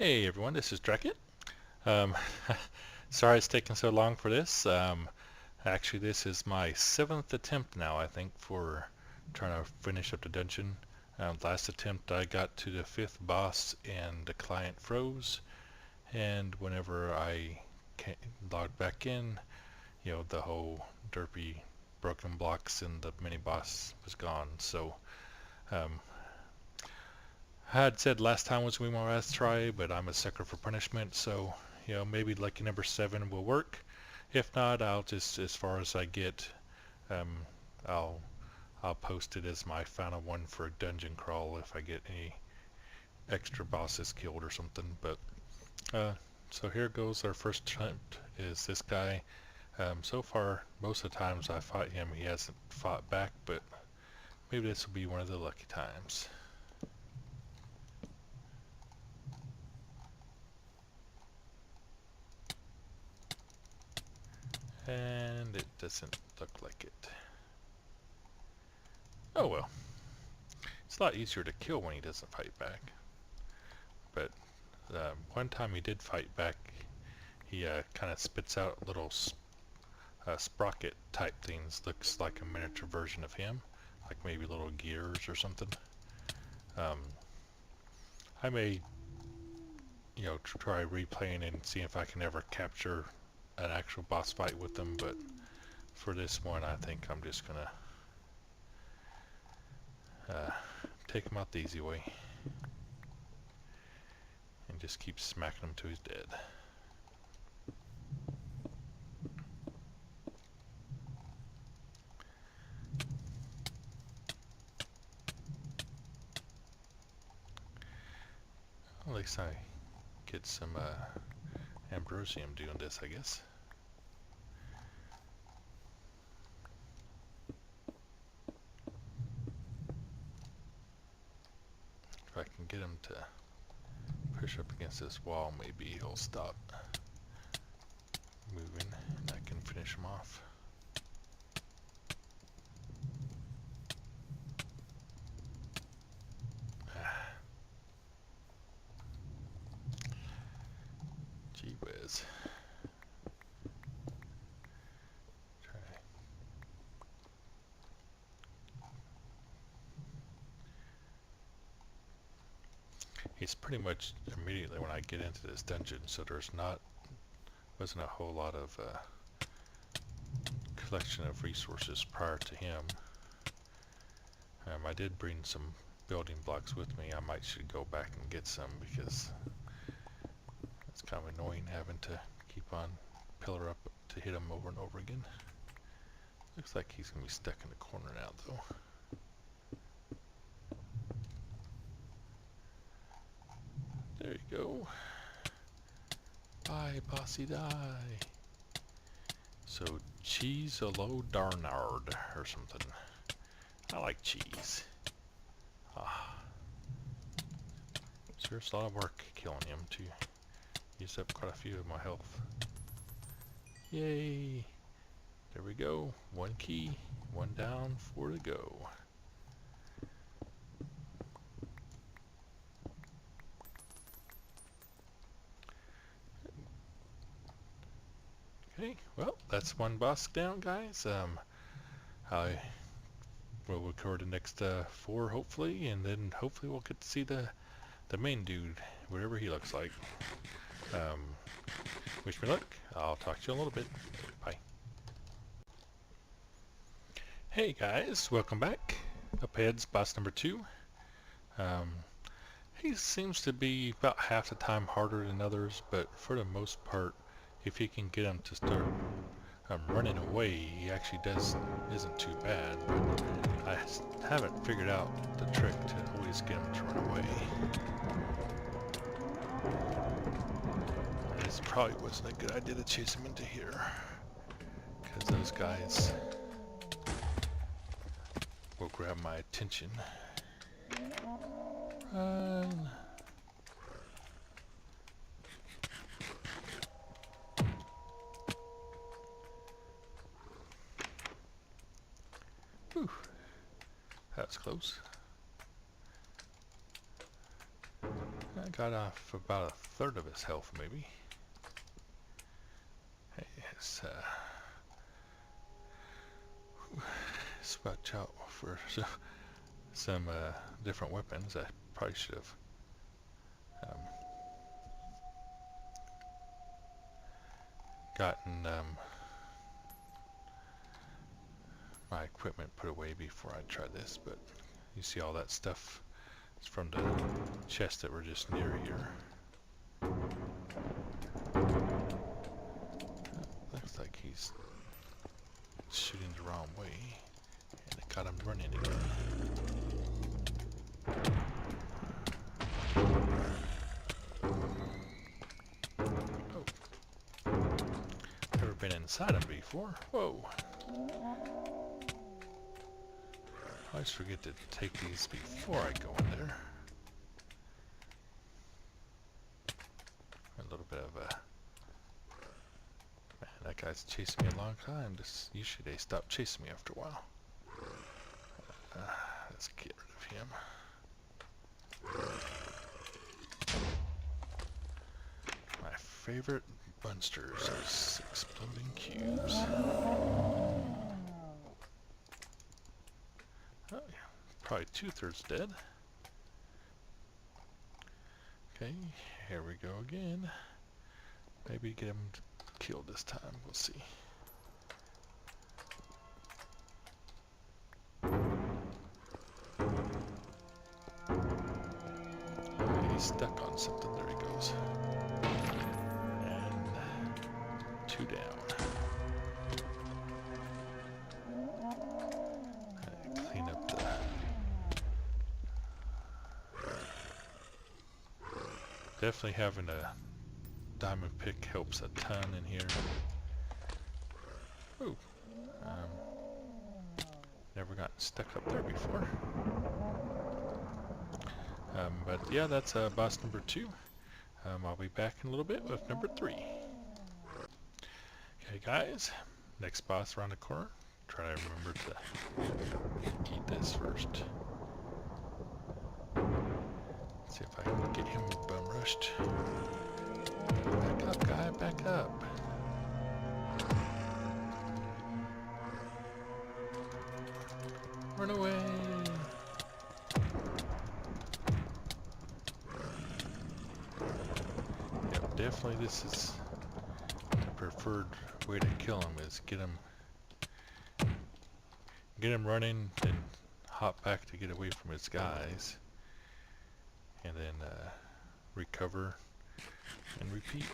Hey everyone, this is Dracket. Um, Sorry it's taking so long for this. Actually, this is my 7th attempt now, I think, for trying to finish up the dungeon. Last attempt I got to the 5th boss and the client froze, and whenever I logged back in, the whole derpy broken blocks and the mini boss was gone. So um, I had said last time was going to be my last try, but I'm a sucker for punishment, so maybe lucky number 7 will work. If not, I'll just, as far as I get, um, I'll I'll post it as my final one for a dungeon crawl if I get any extra bosses killed or something. But so here goes. Our first attempt is this guy. So far, most of the times I fight him, he hasn't fought back, but maybe this will be one of the lucky times. And it doesn't look like it. Oh well. It's a lot easier to kill when he doesn't fight back. But one time he did fight back, he kind of spits out little sprocket type things. Looks like a miniature version of him, like maybe little gears or something. I may, try replaying and see if I can ever capture an actual boss fight with them, but for this one I think I'm just gonna take him out the easy way and just keep smacking him till he's dead. At least I get some ambrosium doing this, I guess. If I can get him to push up against this wall, maybe he'll stop moving and I can finish him off. Gee whiz. He's pretty much immediately when I get into this dungeon, so wasn't a whole lot of collection of resources prior to him. I did bring some building blocks with me. I should go back and get some because it's kind of annoying having to keep on pillar up to hit him over and over again. Looks like he's going to be stuck in the corner now though. There you go. Bye, bossy, die. So, cheese a low darnard or something. I like cheese. Sure, it's a lot of work killing him to use up quite a few of my health. Yay! There we go. One key, one down, 4 to go. Okay, well, that's one boss down, guys. I will record the next 4, hopefully, and then hopefully we'll get to see the main dude, whatever he looks like. Wish me luck. I'll talk to you in a little bit. Bye. Hey guys, welcome back. Up ahead's boss number 2. He seems to be about half the time harder than others, but for the most part, if you can get him to start running away, he actually isn't too bad, but I haven't figured out the trick to always get him to run away. This probably wasn't a good idea to chase him into here, because those guys will grab my attention. Run. Whew. That was close. got off about a third of his health, maybe. Hey, let's watch out for some different weapons. I probably should have gotten my equipment put away before I tried this, but you see all that stuff is from the chests that were just near here. Looks like he's shooting the wrong way, and it got him running again. Oh. Never been inside him before. Whoa. I always forget to take these before I go in there. A little bit of a... Man, that guy's chasing me a long time. Usually they stop chasing me after a while. Let's get rid of him. My favorite monsters are exploding cubes. Oh, yeah. Probably 2/3 dead. Okay, here we go again. Maybe get him killed this time. We'll see. He's stuck on something. There he goes. And 2 down. Clean up the... Definitely having a diamond pick helps a ton in here. Ooh. Never gotten stuck up there before. But yeah, that's boss number 2. I'll be back in a little bit with number 3. Okay guys, next boss around the corner. Try to remember to eat this first. See if I can get him bum rushed. Back up, guy, back up. Run away. Yep, definitely this is the preferred way to kill him, is get him running and hop back to get away from his guys. And then recover and repeat.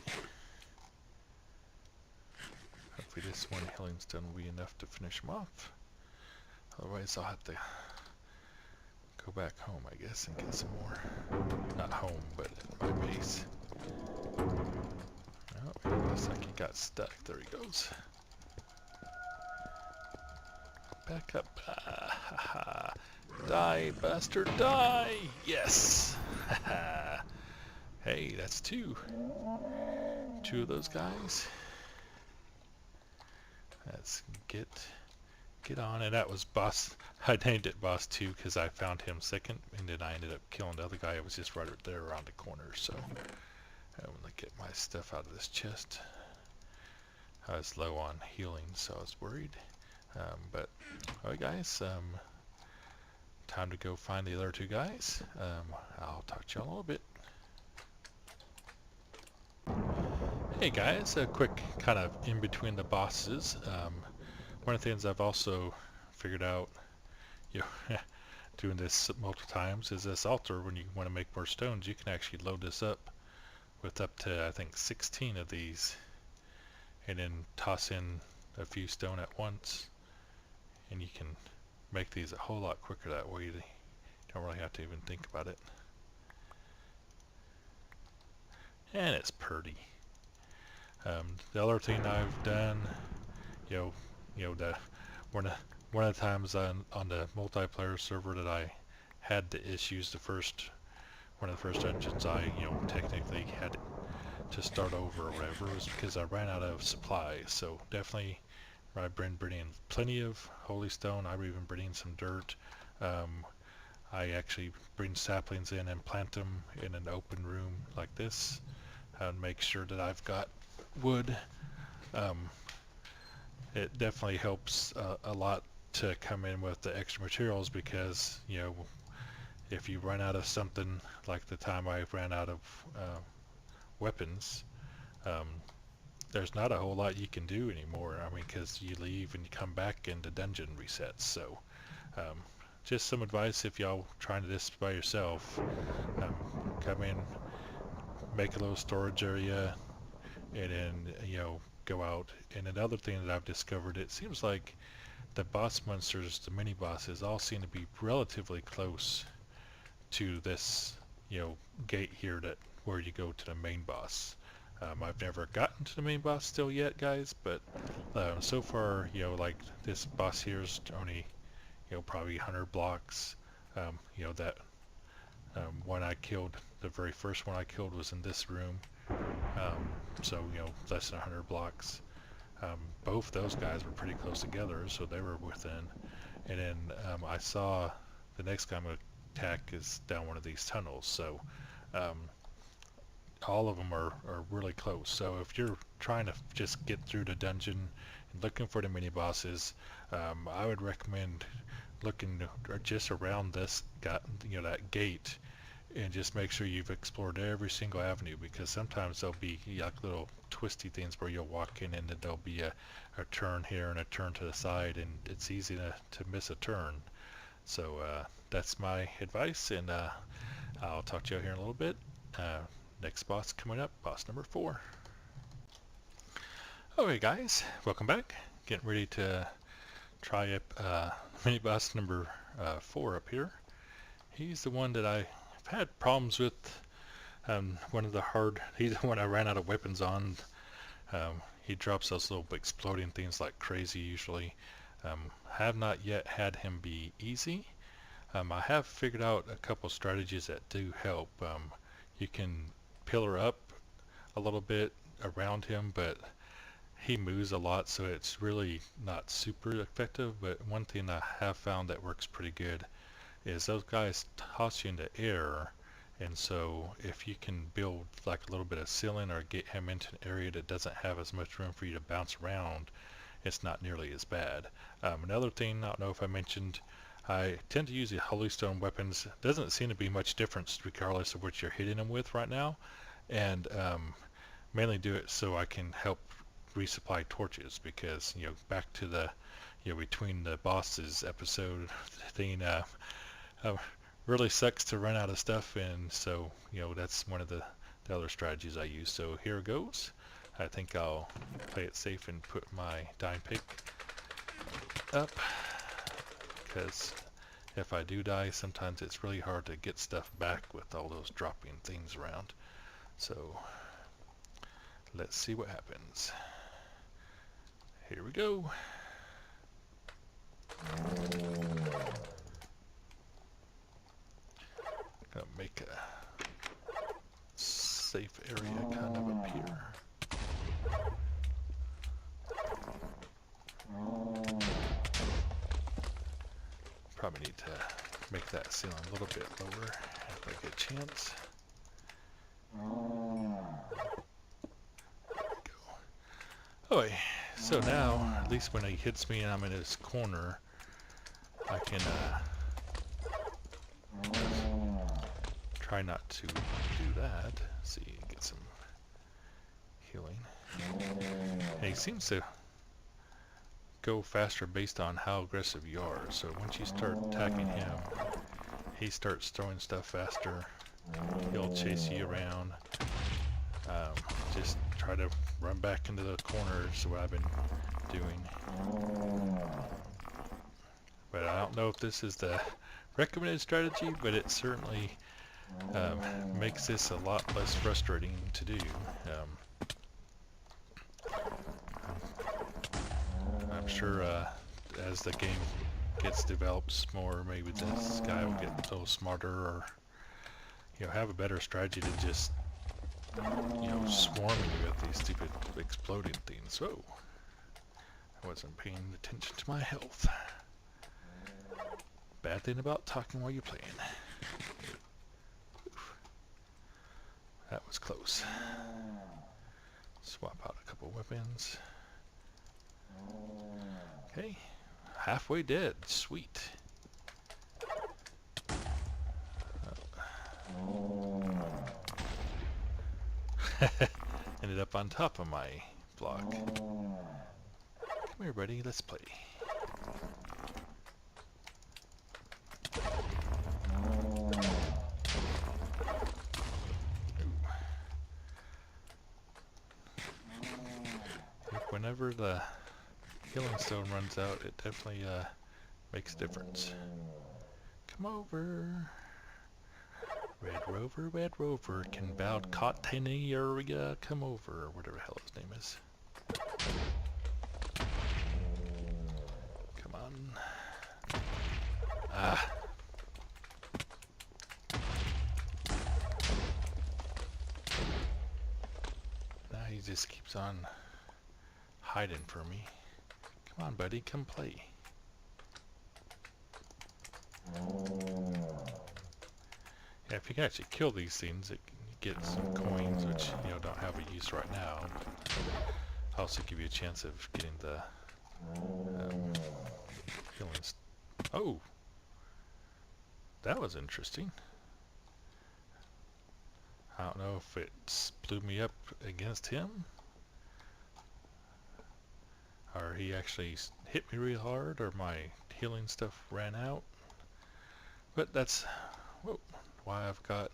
Hopefully this one healing stone will be enough to finish him off. Otherwise I'll have to go back home, I guess, and get some more. Not home, but my base. Oh, looks like he got stuck. There he goes. Back up. Ah, die, bastard, die! Yes! Hey, that's 2. 2 of those guys. Let's get on. And that was boss. I named it boss 2 because I found him second, and then I ended up killing the other guy. It was just right there around the corner. So I'm gonna get my stuff out of this chest. I was low on healing, so I was worried. But alright guys, time to go find the other 2 guys. I'll talk to you all in a little bit. Hey guys, a quick kind of in between the bosses. One of the things I've also figured out, doing this multiple times, is this altar. When you want to make more stones, you can actually load this up with up to, I think, 16 of these, and then toss in a few stone at once, and you can make these a whole lot quicker that way. You don't really have to even think about it. And it's pretty. The other thing I've done, one of the times on the multiplayer server that I had the issues, one of the first dungeons I technically had to start over or whatever, was because I ran out of supplies. So definitely I've been bringing plenty of holy stone. I've even bringing some dirt. I actually bring saplings in and plant them in an open room like this and make sure that I've got wood. Um, it definitely helps a lot to come in with the extra materials, because you know, if you run out of something, like the time I ran out of weapons, um, there's not a whole lot you can do anymore. I mean, because you leave and you come back and the dungeon resets. So um, just some advice if y'all trying this by yourself. Come in, make a little storage area, and then, you know, go out. And another thing that I've discovered, it seems like the boss monsters, the mini bosses, all seem to be relatively close to this, you know, gate here that where you go to the main boss. I've never gotten to the main boss still yet, guys, but so far, you know, like this boss here is only, you know, probably 100 blocks. You know, that one I killed, the very first one I killed was in this room. So, you know, less than 100 blocks. Both those guys were pretty close together, so they were within. And then I saw the next guy I'm going to attack is down one of these tunnels. So all of them are really close. So if you're trying to just get through the dungeon and looking for the mini bosses, I would recommend looking just around this, you know, that gate, and just make sure you've explored every single avenue, because sometimes there'll be like little twisty things where you'll walk in and then there'll be a turn here and a turn to the side, and it's easy to miss a turn. So that's my advice, and I'll talk to you here in a little bit. Next boss coming up, boss number 4. Okay guys, welcome back. Getting ready to try up mini boss number 4 up here. He's the one that I've had problems with. He's the one I ran out of weapons on. He drops those little exploding things like crazy usually. Have not yet had him be easy. I have figured out a couple strategies that do help. You can pillar up a little bit around him, but he moves a lot, so it's really not super effective. But one thing I have found that works pretty good is those guys toss you into air, and so if you can build like a little bit of ceiling or get him into an area that doesn't have as much room for you to bounce around, it's not nearly as bad. Another thing, I don't know if I mentioned, I tend to use the holystone weapons. Doesn't seem to be much difference regardless of what you're hitting them with right now, and mainly do it so I can help resupply torches, because, you know, back to the, you know, between the bosses episode thing, really sucks to run out of stuff, and so, you know, that's one of the other strategies I use. So here it goes. I think I'll play it safe and put my dying pick up, because if I do die, sometimes it's really hard to get stuff back with all those dropping things around. So let's see what happens. Here we go. Gonna make a safe area kind of up here. Probably need to make that ceiling a little bit lower if I get a chance. There we go. Okay, so now, at least when he hits me and I'm in his corner, I can try not to do that. Let's see, get some healing. And he seems to go faster based on how aggressive you are. So once you start attacking him, he starts throwing stuff faster. He'll chase you around. Just try to run back into the corners, what I've been doing. But I don't know if this is the recommended strategy, but it certainly makes this a lot less frustrating to do. I'm sure as the game develops more, maybe this guy will get a little smarter, or, you know, have a better strategy than just, you know, swarming you with these stupid exploding things. Whoa! I wasn't paying attention to my health. bad thing about talking while you're playing. That was close. Swap out a couple weapons. Okay, halfway dead. Sweet. Ended up on top of my block. Come here, buddy. Let's play. Whenever the healing stone runs out, it definitely makes a difference. Come over. Red Rover, can Bowd Cotany area come over, or whatever the hell his name is. Come on. Ah. Now he just keeps on hiding from me. Come on, buddy, come play. Yeah, if you can actually kill these things, you get some coins, which don't have a use right now. Also give you a chance of getting the healing. Oh, that was interesting. I don't know if it blew me up against him, or he actually hit me real hard, or my healing stuff ran out. But that's why I've got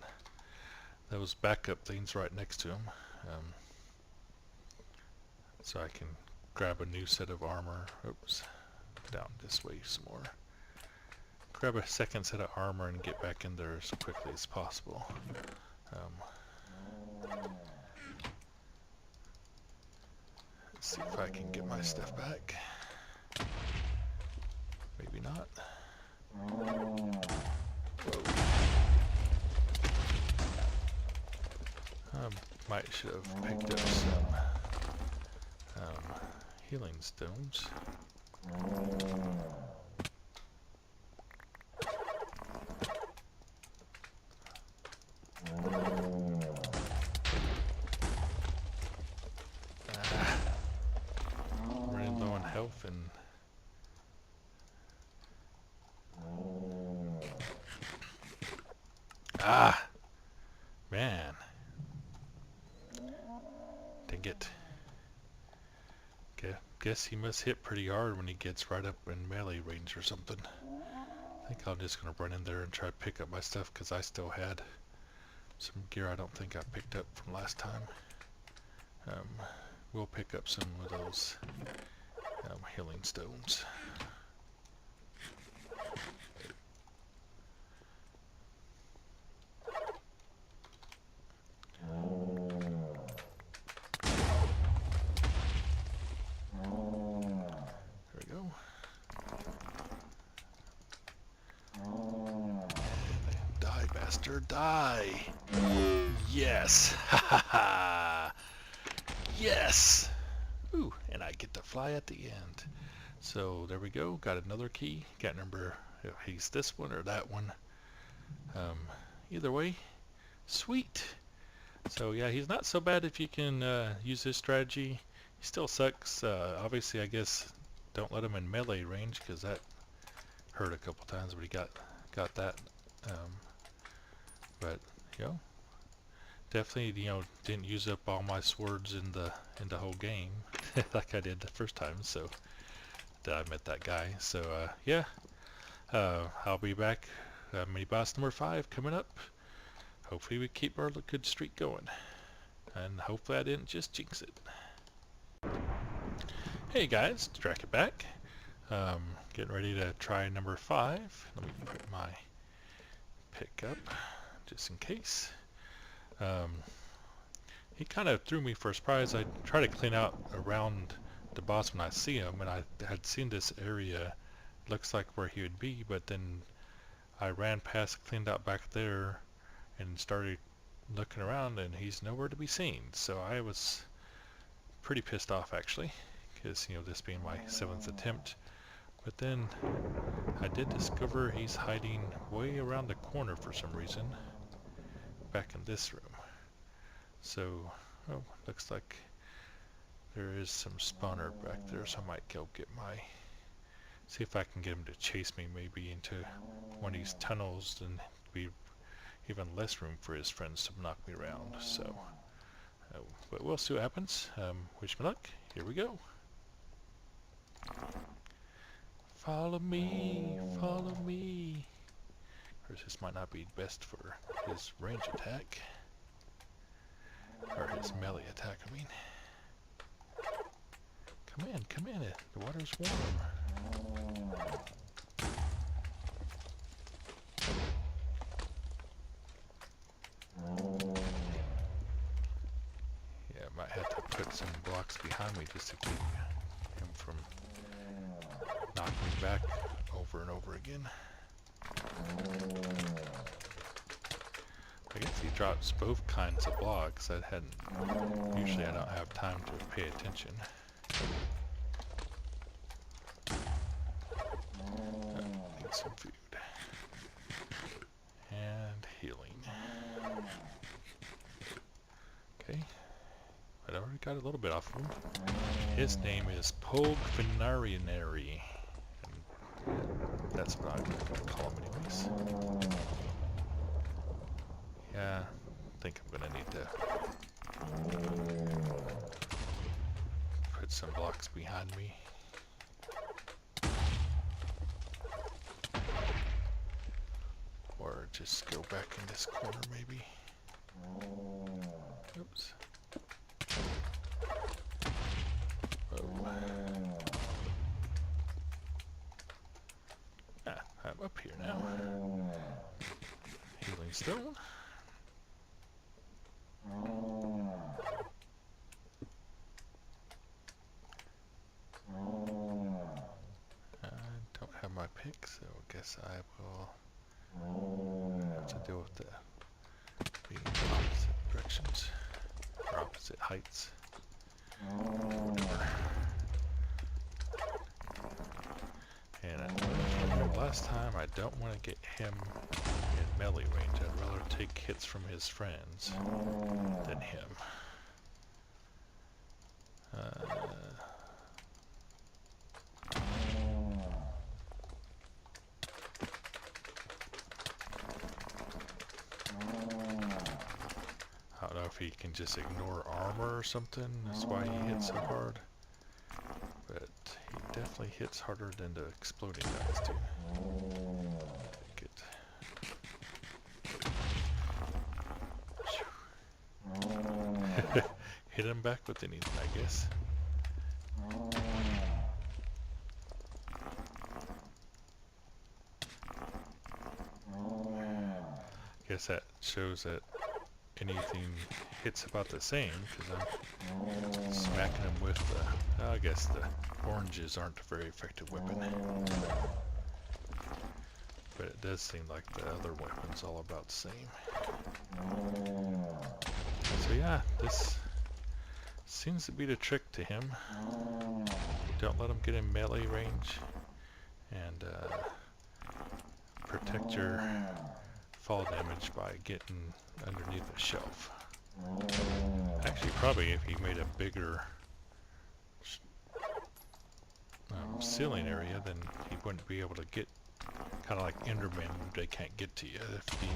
those backup things right next to him, so I can grab a new set of armor. Oops, down this way some more. Grab a second set of armor and get back in there as quickly as possible. Let's see if I can get my stuff back. Maybe not. Might should have picked up some healing stones. Running low on health and man. Dang it. Guess he must hit pretty hard when he gets right up in melee range or something. I think I'm just going to run in there and try to pick up my stuff, because I still had some gear I don't think I picked up from last time. We'll pick up some of those healing stones. Die! Yes! Ha ha ha! Yes! Ooh, and I get to fly at the end. So there we go. Got another key. Can't remember if he's this one or that one. Either way, sweet. So yeah, he's not so bad if you can use this strategy. He still sucks. Obviously, I guess don't let him in melee range, because that hurt a couple times, but he got that. But definitely didn't use up all my swords in the whole game like I did the first time. So that I met that guy. So yeah, I'll be back. Mini boss number 5 coming up. Hopefully we keep our good streak going, and hopefully I didn't just jinx it. Hey guys, Drac it back. Getting ready to try number 5. Let me put my pick up just in case. He kind of threw me for a surprise. I try to clean out around the boss when I see him, and I had seen this area, looks like where he would be, but then I ran past, cleaned out back there, and started looking around, and he's nowhere to be seen. So I was pretty pissed off, actually, because this being my 7th attempt. But then I did discover he's hiding way around the corner for some reason, back in this room. So, oh, looks like there is some spawner back there, so I might go get see if I can get him to chase me maybe into one of these tunnels, and be even less room for his friends to knock me around. So, but we'll see what happens. Wish me luck. Here we go. Follow me, follow me. Of course, this might not be best for his range attack. Or his melee attack, I mean. Come in. The water's warm. Yeah, I might have to put some blocks behind me just to keep him from knocking me back over and over again. I guess he drops both kinds of blocks. Usually I don't have time to pay attention. Need some food. And healing. Okay. I already got a little bit off of him. His name is Pogfinarianary. That's what I call him anyways. Yeah, I think I'm gonna need to put some blocks behind me. Or just go back in this corner maybe. Oops. Oh. I'm up here now. Healing stone. I don't have my pick, so I guess I will have to deal with the being in opposite directions, or opposite heights. And last time, I don't want to get him in melee range. I'd rather take hits from his friends than him. I don't know if he can just ignore armor or something. That's why he hits so hard. But he definitely hits harder than the exploding guys do. Hit him back with anything, I guess. Guess that shows that anything hits about the same, because I'm smacking him with the... I guess the oranges aren't a very effective weapon. But it does seem like the other weapon's all about the same. So yeah, this seems to be the trick to him. Don't let him get in melee range, and protect your fall damage by getting underneath a shelf. Actually, probably if he made a bigger ceiling area, then he wouldn't be able to get, kind of like Enderman, they can't get to you if you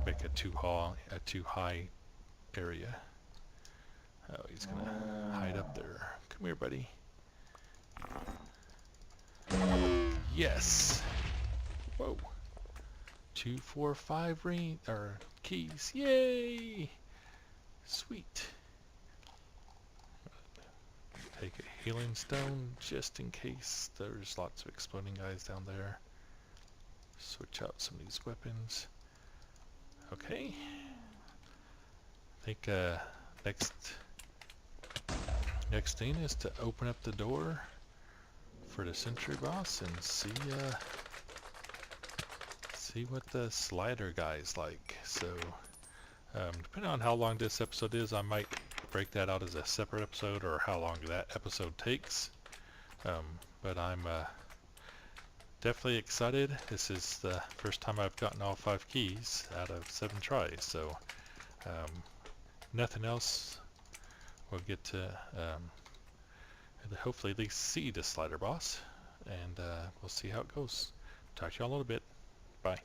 make a too high area. Oh, he's gonna hide up there. Come here, buddy. Yes! Whoa. 2, 4, 5 keys. Yay! Sweet. Take a healing stone just in case there's lots of exploding guys down there. Switch out some of these weapons. Okay. I think next thing is to open up the door for the sentry boss and see what the slider guy's like. So depending on how long this episode is, I might break that out as a separate episode, or how long that episode takes. But I'm definitely excited. This is the first time I've gotten all 5 keys out of 7 tries, so nothing else. We'll get to hopefully at least see the slider boss, and we'll see how it goes. Talk to you all in a little bit. Bye.